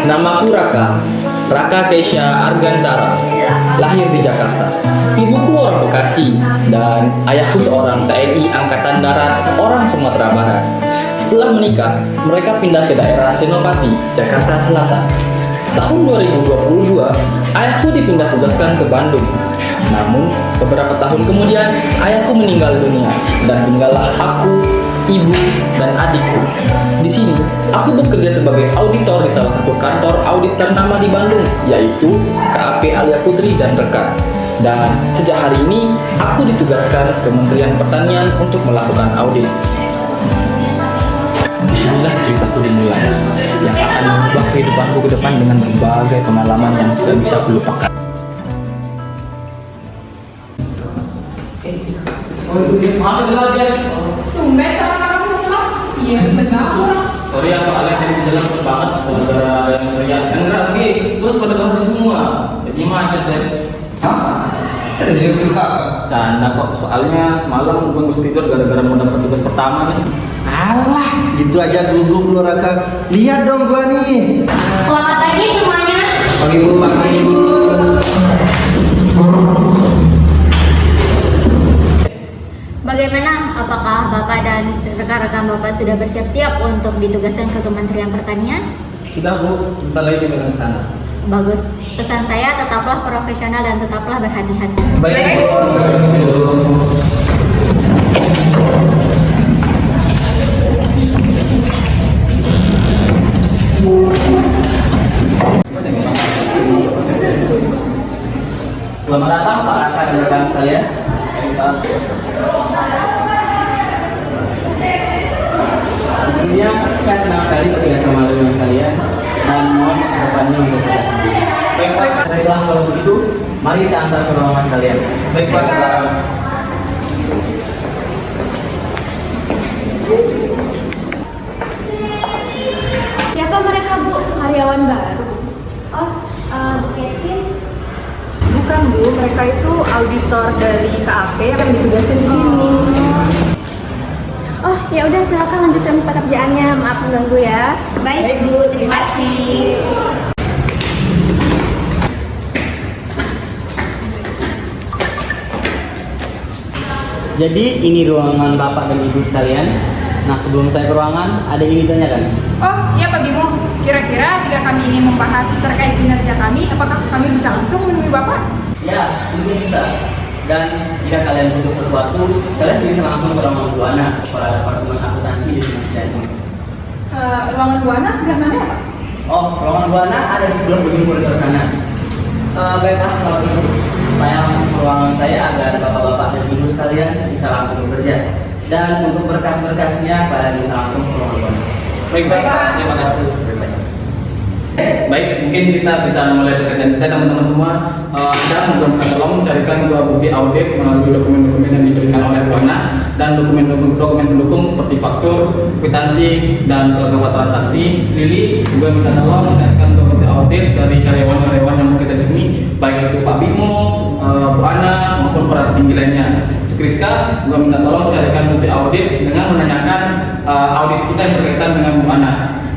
Namaku Raka, Raka Keisha Argantara, lahir di Jakarta. Ibuku orang Bekasi dan ayahku seorang TNI Angkatan Darat orang Sumatera Barat. Setelah menikah, mereka pindah ke daerah Senopati, Jakarta Selatan. Tahun 2022, ayahku dipindah tugaskan ke Bandung. Namun, beberapa tahun kemudian, ayahku meninggal dunia dan tinggallah aku, ibu, dan adikku. Di sini, aku bekerja sebagai auditor di salah satu kantor audit ternama di Bandung, yaitu KAP Alia Putri dan Rekan. Dan sejak hari ini, aku ditugaskan Kementerian Pertanian untuk melakukan audit. Disinilah ceritaku dimulai, yang akan mengubah kehidupanku ke depan dengan berbagai pengalaman yang tidak bisa aku lupakan. Maaf ya guys. Tumben sama kamu pulang. Iya, benar. Sorry ya, soalnya tadi jalan cepet banget gara-gara ada yang teriak yang gerak lagi, terus pada kabur semua, jadi macet deh. Hah? Serius lu kakak? Canda kok, soalnya semalam gue mesti tidur gara-gara mau dapet tugas pertama nih. Alah, gitu aja gugup lu Raka. Lihat dong gua nih. Selamat pagi semuanya. Pagi bu, pagi bu. Bagaimana? Apakah Bapak dan rekan-rekan Bapak sudah bersiap-siap untuk ditugaskan ke Kementerian Pertanian? Sudah bu, sebentar lagi kita ke sana. Bagus. Pesan saya tetaplah profesional dan tetaplah berhati-hati. Baik bu, kita ke sini dulu. Selamat datang Pak Raka dan rekan sekalian. Sebelumnya saya senang sekali bekerja sama dengan kalian dan mohon kedepannya untuk kita sendiri. Baik Pak, baiklah kalau begitu, mari saya antar ke ruangan kalian. Baik Pak. Siapa mereka Bu? Karyawan baru? Oh, Bu Kevin? Bukan Bu, mereka itu auditor dari KAP yang ditugaskan di sini. Oh, ya udah silakan lanjutkan pekerjaannya. Maaf mengganggu ya. Baik Bu, terima kasih. Jadi ini ruangan Bapak dan Ibu sekalian. Nah sebelum saya ke ruangan, ada yang ingin ditanyakan? Oh iya Pak Bimo, kira-kira jika kami ingin membahas terkait kinerja kami, apakah kami bisa langsung menemui Bapak? Ya, tentu bisa. Dan jika kalian butuh sesuatu, kalian bisa langsung ke ruangan Bu Ana, kepala departemen akuntansi di sini. Ruangan Bu Ana sebelah mana ya Pak? Oh, ruangan Bu Ana ada di sebelah ujung koridor sana. Baiklah kalau itu, saya langsung ke ruangan saya agar bapak-bapak dan ibu sekalian bisa langsung bekerja. Dan untuk berkas-berkasnya, kalian bisa langsung ke ruangan Bu Ana. Baik, terima kasih. Baik, mungkin kita bisa mulai pekerjaan kita teman-teman semua. Anda minta tolong carikan dua bukti audit melalui dokumen-dokumen yang diberikan oleh Bu Ana dan dokumen pendukung seperti faktur, kwitansi, dan kelengkapan transaksi. Lili juga minta tolong carikan dua bukti audit dari karyawan-karyawan yang mau kita sini, baik itu Pak Bimo, Bu Ana maupun para petinggi lainnya. Untuk Rizka juga minta tolong carikan bukti audit dengan menanyakan audit kita yang berkaitan dengan Bu Ana.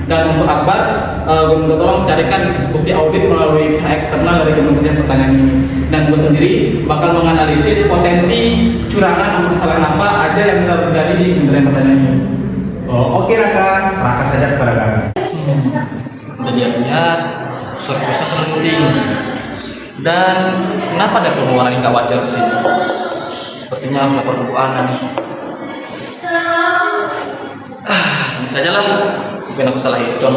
Dan untuk Akbar, gue minta tolong carikan bukti audit melalui pihak eksternal dari Kementerian Pertanian ini. Dan gue sendiri bakal menganalisis potensi kecurangan atau kesalahan apa aja yang telah terjadi di Kementerian Pertanian ini. Oh, oke Raka, serahkan saja kepada kami. Lihat-lihat, pusat-pusat penting. Dan kenapa ada pengeluaran yang gak wajar di sini? Sepertinya aku lapor ke Bu Ana nih. Nanti sajalah. Mungkin aku salah hitung.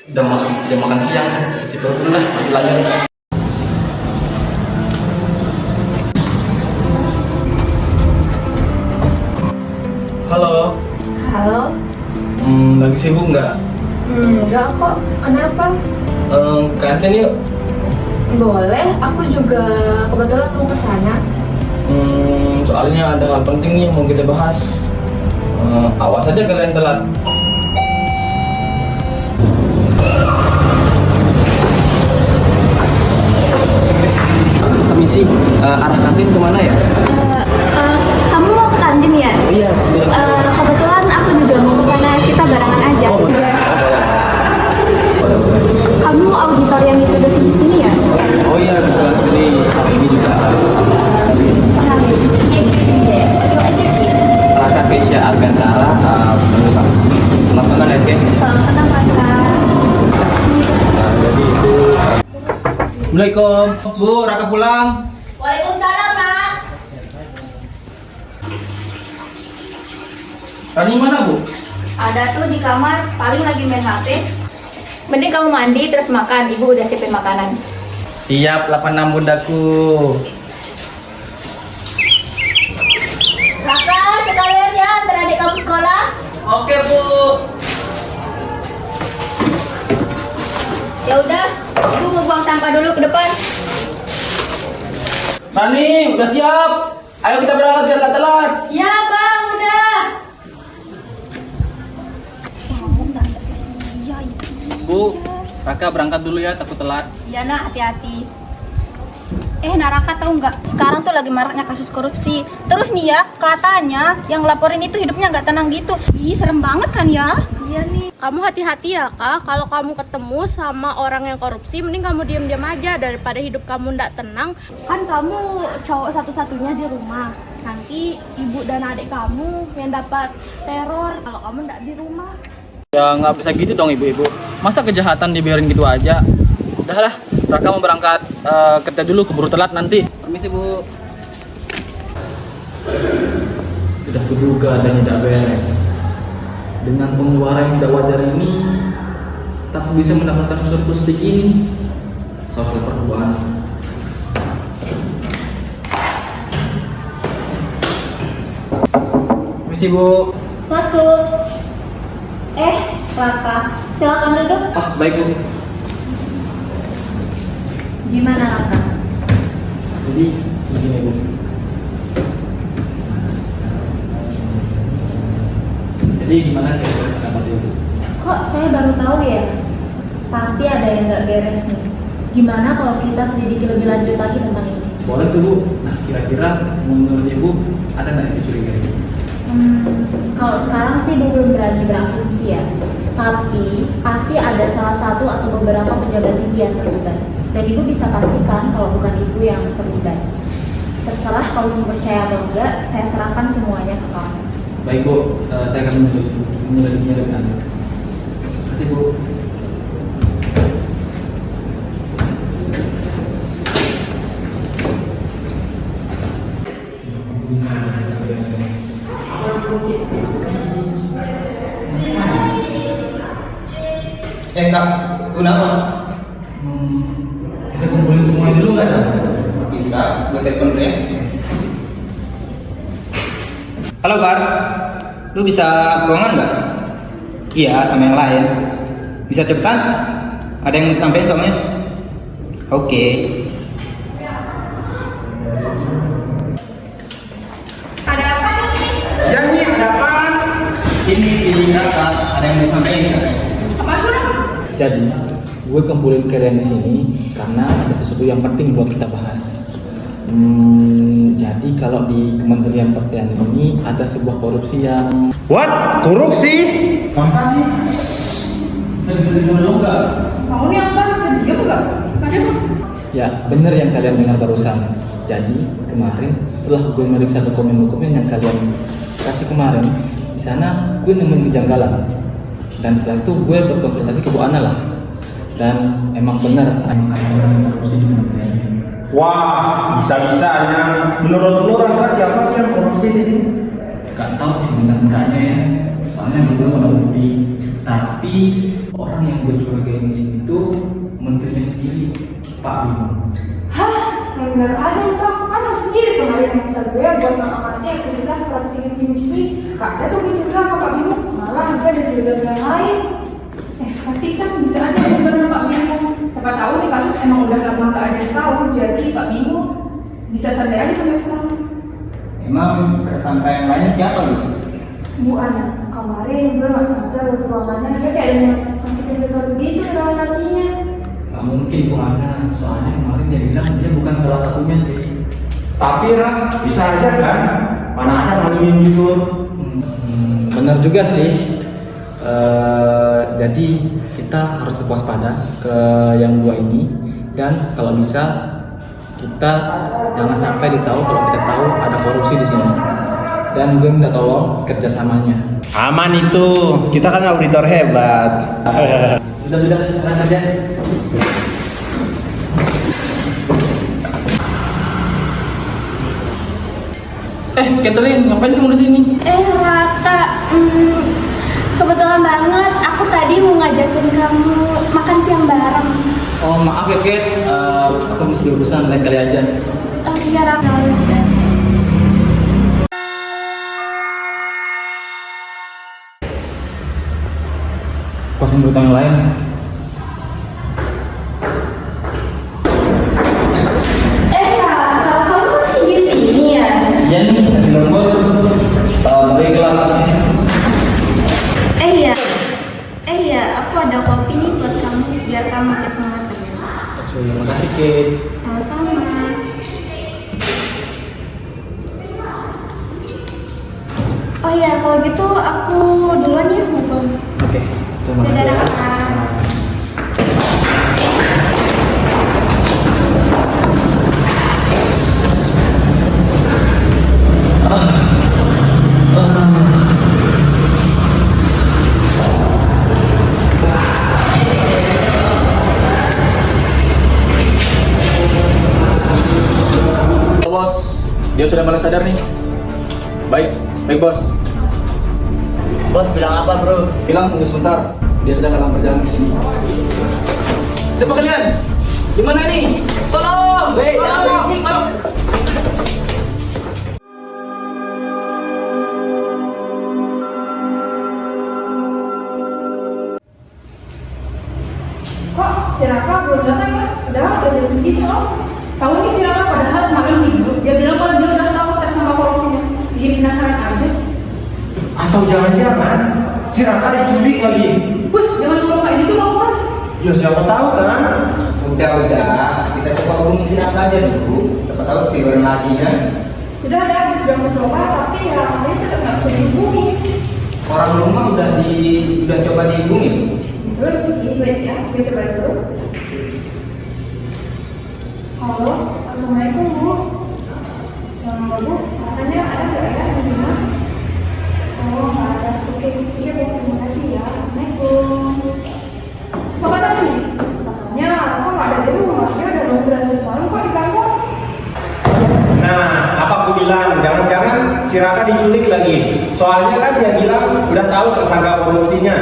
Udah masuk jam makan siang, isi perut dulu lah, nanti lanjut. Halo. Halo? Lagi sibuk nggak? Enggak kok, kenapa? Kantin yuk. Boleh, aku juga kebetulan mau ke sana. Soalnya ada hal penting nih yang mau kita bahas. Awas aja kalian telat. Permisi, arah kantin kemana ya? Kamu mau ke kantin ya? Iya. Assalamualaikum. Bu, Raka pulang. Waalaikumsalam, Nak. Rani mana, Bu? Ada tuh di kamar, paling lagi main HP. Mending kamu mandi terus makan, Ibu udah siapin makanan. Siap, 86 bundaku. Raka, sekalian ya antar adik kamu sekolah. Oke, Bu. Ya udah, Ibu mau buang sampah dulu ke depan. Rani, udah siap. Ayo kita berangkat biar gak telat. Ya, Bang, udah. Bu, Raka berangkat dulu ya, takut telat. Ya, Nak, hati-hati. Naraka tahu nggak? Sekarang tuh lagi maraknya kasus korupsi. Terus nih ya, katanya yang laporin itu hidupnya nggak tenang gitu. Ih, serem banget kan ya? Iya nih, kamu hati-hati ya kak. Kalau kamu ketemu sama orang yang korupsi, mending kamu diam-diam aja daripada hidup kamu ndak tenang. Kan kamu cowok satu-satunya di rumah. Nanti ibu dan adik kamu yang dapat teror kalau kamu ndak di rumah. Ya nggak bisa gitu dong ibu-ibu. Masa kejahatan dibiarin gitu aja? Udahlah, Raka mau berangkat kerja dulu, keburu telat nanti. Permisi, Bu. Sudah kuduga dan tidak beres. Dengan pengeluaran yang tidak wajar ini, tak bisa mendapatkan surplus seperti ini. Harus lapor ke Bu Ana. Permisi, Bu. Masuk. Raka, silakan duduk. Ah, baik, Bu. Gimana, Raka? Jadi, begini, Bu. Jadi gimana kira-kira pendapat Ibu? Kok saya baru tahu ya? Pasti ada yang nggak beres nih. Gimana kalau kita selidiki lebih lanjut lagi tentang ini? Boleh tuh, Bu. Nah, kira-kira menurut Ibu ada nggak yang dicurigai? Kalau sekarang sih Ibu belum berani berasumsi ya. Tapi pasti ada salah satu atau beberapa pejabat tinggi yang terlibat. Dan Ibu bisa pastikan kalau bukan Ibu yang terlibat. Terserah kalau Ibu percaya atau enggak, saya serahkan semuanya ke kamu. Baik, Bu. Saya akan menyelidikinya lebih lanjut. Terima kasih, Bu. Kak, kenapa? Bisa kumpulin semuanya dulu nggak? Bisa, gue telepon dulu ya. Halo Bar, lu bisa ke ruangan nggak? Iya, sama yang lain. Bisa cepetan? Ada yang mau disampaikan soalnya? Oke. Ada apa nih? Ya nih, ada apaan? Ini si Raka, ada yang mau disampaikan. Apa tuh, Rak? Jadi, gue kumpulin kalian di sini karena ada sesuatu yang penting buat kita bahas. Jadi kalau di Kementerian Pertanian ini ada sebuah korupsi yang What? Korupsi? Masa sih? sebenarnya lo enggak? Kamu nih apa? Bisa diam nggak? Ada tuh. Ya, bener yang kalian dengar barusan. Jadi kemarin setelah gue meriksa dokumen-dokumen yang kalian kasih kemarin, di sana gue nemuin kejanggalan. Dan setelah itu gue berkonsultasi ke Bu Ana lah. Dan emang bener ada korupsi di kementerian ini. Wah, bisa-bisanya. Menurut lu Raka siapa sih yang korupsi di sini? Gak tahu sih benar-benarnya ya. Soalnya belum ada bukti. Tapi orang yang gue curigai di sini tuh menterinya sendiri, Pak Bimo. Hah? Yang benar aja nih, Kak. Kan lo sendiri kemarin yang minta gue buat mengamati aktivitas strategi industri. Gak ada tuh gue cerita sama Pak Bimo. Malah dia ada cerita yang lain. Tapi kan bisa aja bener Pak Bimo. Siapa tahu nih kasus emang udah lama gak ada yang tahu. Jadi Pak Bimo bisa santai aja sampai sekarang. Emang tersangka yang lain siapa gitu? Bu Ana, kemarin gue gak sadar waktu ruangannya dia kayak ada masukin sesuatu gitu ke dalam lacinya. Gak mungkin Bu Ana, soalnya kemarin dia bilang dia bukan salah satunya sih. Tapi Rak, bisa aja kan? Mana ada ngomongin gitu. Benar juga sih. Jadi kita harus waspada ke yang dua ini, dan kalau bisa kita jangan sampai ditahu kalau kita tahu ada korupsi di sini. Dan gue minta tolong kerjasamanya. Aman itu, kita kan auditor hebat. Sudah, serang kerja. Catherine, ngapain kamu di sini? Raka, kebetulan banget aku tadi mau ngajakin kamu makan siang bareng. Oh maaf ya Kat, aku mesti urusan lain kali aja. Iya Raka. Pasang berita yang lain. Raka, kamu masih di sini ya? Ya nih, di nomor. Baiklah. Iya, aku ada kopi nih buat kamu biar kamu makin semangat. Terima kasih Kat. Sama-sama. Oh iya, kalau gitu aku duluan ya mau pulang. Oke, terima kasih. Dadah ya. Raka. Bos, dia sudah mulai sadar nih. Baik, baik bos. Bos bilang apa bro? Bilang tunggu sebentar. Dia sedang dalam perjalanan ke sini. Siapa kalian? Di mana ini? Tolong! Hei, jangan berisik. Kok si Raka belum datang ya? Padahal udah jam segini loh. Tahu nih si Raka padahal semalam tidur. Dia bilang kalau dia udah tahu tes nama korupsinya. Bikin penasaran aja. Atau jangan-jangan si Raka diculik lagi? Bus, jangan ngomong kayak gitu Bapak. Ya siapa tahu kan? Udah, kita coba hubungi si Raka aja dulu. Siapa tahu ketiduran lagi kan? Sudah ada, aku sudah mencoba tapi ya dia tetap nggak bisa dihubungi. Orang rumah udah coba dihubungi. Itu sih, baik ya. Gue coba dulu. Halo, assalamualaikum Bu. Bu, katanya ada nggak ya di rumah? Oh, nggak ada. Oke, iya Bu, terima kasih ya. Assalamualaikum. Bapak tadi, katanya kok nggak ada di rumah? Dia udah nunggu dari semalam kok di kantor. Nah, apa aku bilang? Jangan-jangan si Raka diculik lagi. Soalnya kan dia bilang udah tahu tersangka korupsinya.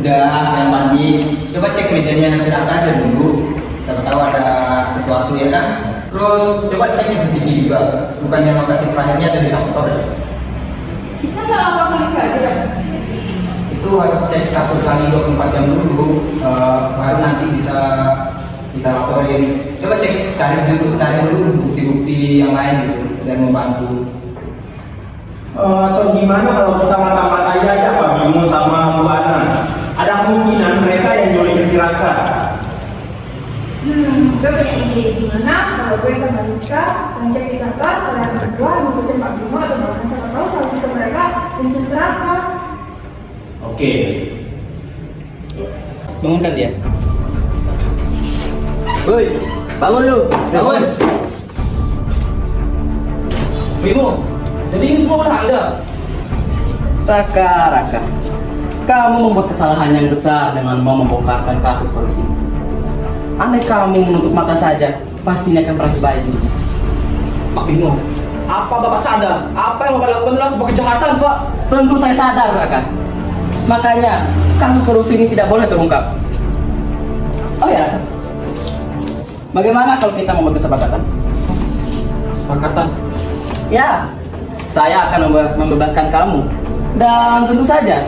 Udah, yang mandi. Coba cek mejanya si Raka aja dulu. Siapa tahu ada sesuatu ya kan? Terus coba cek CCTV juga. Bukannya lokasi terakhirnya ada di kantor ya? Kita nggak lapor polisi aja kan? Itu harus cek 1 kali 24 jam dulu. Baru nanti bisa kita laporin. Coba cari dulu bukti-bukti yang lain gitu dan membantu. Atau gimana kalau kita mata-matai aja Pak Bimo sama Bu Ana? Ada kemungkinan mereka yang nyulik si Raka. Gue punya ide gimana kalau gue sama Rizka ngecek di kantor kalian berdua ngikutin Pak Bimo atau bahkan siapa tahu salah satu mereka untuk Raka. Oke. Bangunkan dia. Woi, bangun lu, bangun. Bimo, jadi ini semua ulah Anda. Raka, kamu membuat kesalahan yang besar dengan mau membongkarkan kasus korupsi. Andai kamu menutup mata saja, pastinya akan berakhir baik. Pak Bimo, apa Bapak sadar? Apa yang Bapak lakukan adalah sebuah kejahatan, Pak. Tentu saya sadar, Raka. Makanya kasus korupsi ini tidak boleh terungkap. Oh ya, Raka. Bagaimana kalau kita membuat kesepakatan? Kesepakatan. Ya, saya akan membebaskan kamu. Dan tentu saja,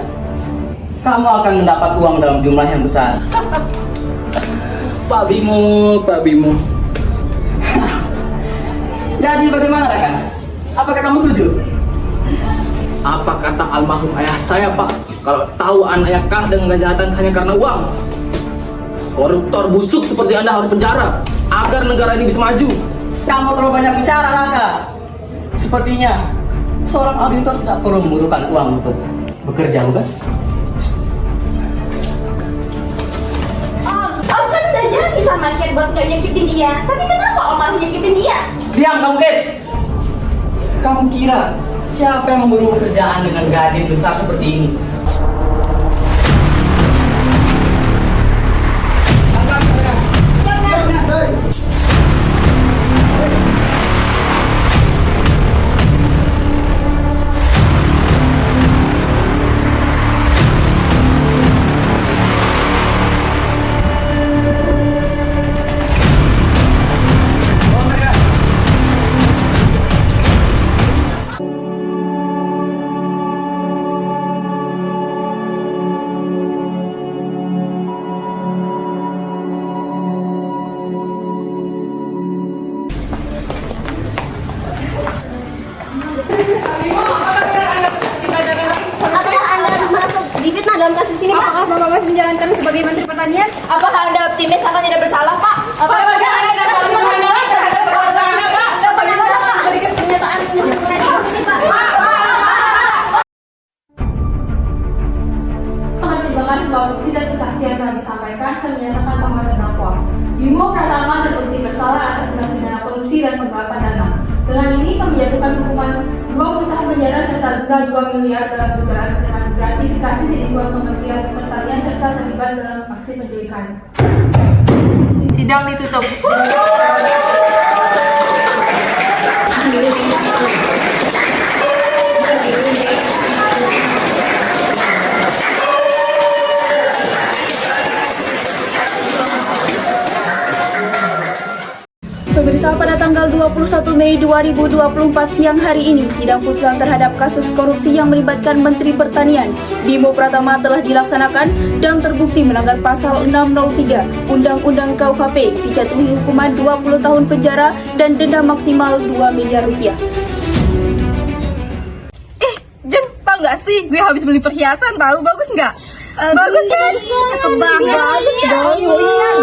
kamu akan mendapat uang dalam jumlah yang besar. Pak Bimo. Jadi bagaimana, Raka? Apakah kamu setuju? Apa kata almarhum ayah saya, Pak? Kalau tahu anaknya kalah dengan kejahatan hanya karena uang. Koruptor busuk seperti Anda harus penjara agar negara ini bisa maju. Kamu terlalu banyak bicara, Raka. Sepertinya seorang auditor tidak perlu membutuhkan uang untuk bekerja, bukan? Om kan udah janji sama Ken buat gak nyakitin dia. Tapi kenapa Om malah nyakitin dia? Diam kamu, Kate. Kamu kira siapa yang memberi pekerjaan dengan gaji besar seperti ini? Apakah Anda merasa difitnah dalam kasus ini, Pak? Apakah Bapak masih menjalankan sebagai Menteri Pertanian? Apakah Anda optimis akan tidak bersalah, Pak? Apakah Anda dapat menanggapi terhadap perbuatan Anda, Pak? Bagaimana, Pak? Berikan pernyataan mengenai ini, Pak. Pertimbangan bahwa bukti dan kesaksian telah disampaikan, saya menyatakan bahwa terdakwa Bimo Pratama terbukti bersalah atas tindak pidana korupsi dan penggelapan dana. Dengan ini, saya menjatuhkan hukuman 20 tahun penjara serta denda 2 miliar dalam dugaan penerimaan gratifikasi di lingkungan Kementerian Pertanian serta terlibat dalam aksi penculikan. Sidang ditutup. Pemirsa, pada tanggal 21 Mei 2024 siang hari ini, sidang putusan terhadap kasus korupsi yang melibatkan Menteri Pertanian Bimo Pratama telah dilaksanakan dan terbukti melanggar pasal 603 Undang-Undang KUHP, dijatuhi hukuman 20 tahun penjara dan denda maksimal 2 miliar rupiah. Jem, tau gak sih? Gue habis beli perhiasan, tahu bagus nggak? Bagus kan? Cakep banget. Iya,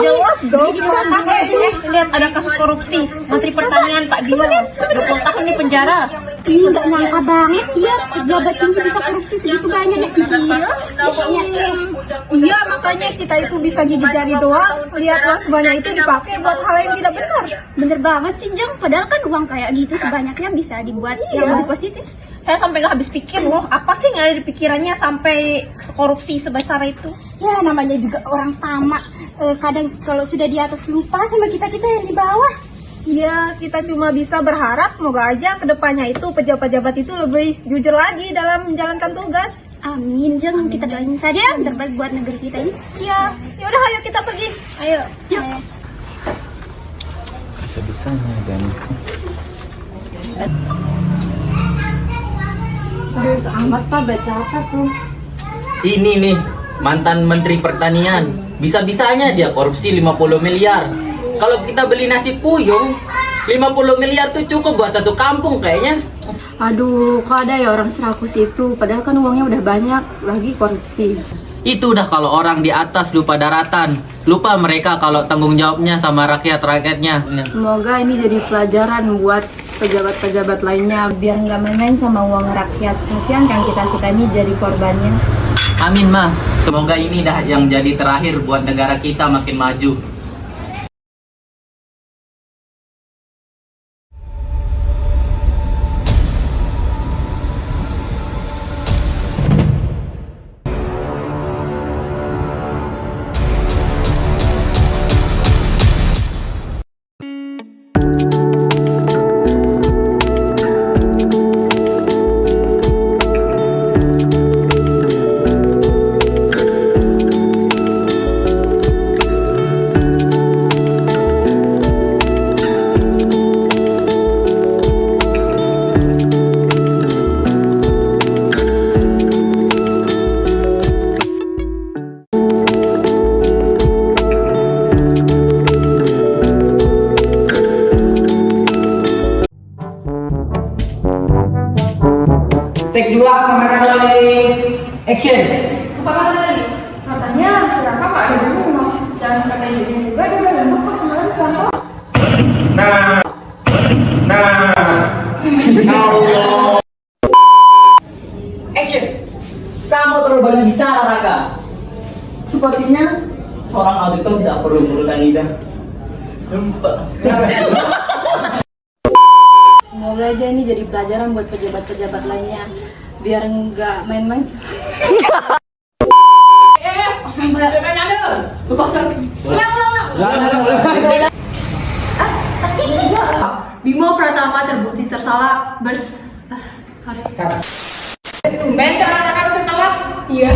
jelas dong. Lihat ada kasus korupsi Menteri Pertanian Pak Bimo 20 tahun di penjara. Ini nggak nyangka banget ya, pejabat tinggi bisa korupsi segitu banyak ya. Iya, makanya kita itu bisa gigit jari doang. Lihat uang sebanyak itu dipakai buat hal yang tidak benar. Bener banget sih, Jeng. Padahal kan uang kayak gitu sebanyaknya bisa dibuat yang lebih positif. Saya sampai gak habis pikir loh, apa sih yang ada di pikirannya sampai korupsi sebesar itu? Ya, namanya juga orang tamak. Kadang kalau sudah di atas lupa sama kita-kita yang di bawah. Iya, kita cuma bisa berharap semoga aja kedepannya itu pejabat-pejabat itu lebih jujur lagi dalam menjalankan tugas. Amin, Jeng. Kita doain saja yang terbaik buat negeri kita ini. Iya, yaudah ayo kita pergi. Ayo, yuk. Bisa-bisanya dan Serius amat, Pak, baca apa tuh? ini nih mantan Menteri Pertanian. Bisa-bisanya dia korupsi 50 miliar. Kalau kita beli nasi puyung 50 miliar tuh cukup buat satu kampung kayaknya. Aduh, kok ada ya orang serakus itu? Padahal kan uangnya udah banyak, lagi korupsi. Itu udah kalau orang di atas lupa daratan. Lupa mereka kalau tanggung jawabnya sama rakyat-rakyatnya. Semoga ini jadi pelajaran buat pejabat-pejabat lainnya biar nggak main-main sama uang rakyat. Kasihan kan kita ini jadi korbannya. Amin, Ma. Semoga ini dah yang jadi terakhir buat negara kita makin maju. Take 2, kamera rolling, action. Apa tadi? Katanya si Raka Pak ada di rumah. Dan kata ibunya juga dia udah lembut kok semalam di kantor. Allah. Action. Kamu terlalu banyak bicara, Raka. Sepertinya seorang auditor tidak perlu mengurutkan lidah. Semoga aja ini jadi pelajaran buat pejabat-pejabat lainnya biar nggak main-main. Bimo Pratama terbukti tersalah Tumben seorang Raka bisa telat. Iya.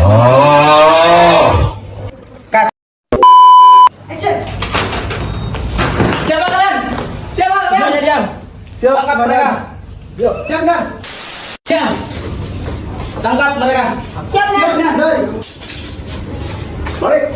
Siapa kalian? Siapa kalian? Semuanya diam. Tangkap mereka. Yuk, diam dah. Siap. Tangkap mereka. Siap, Diam dah. Balik.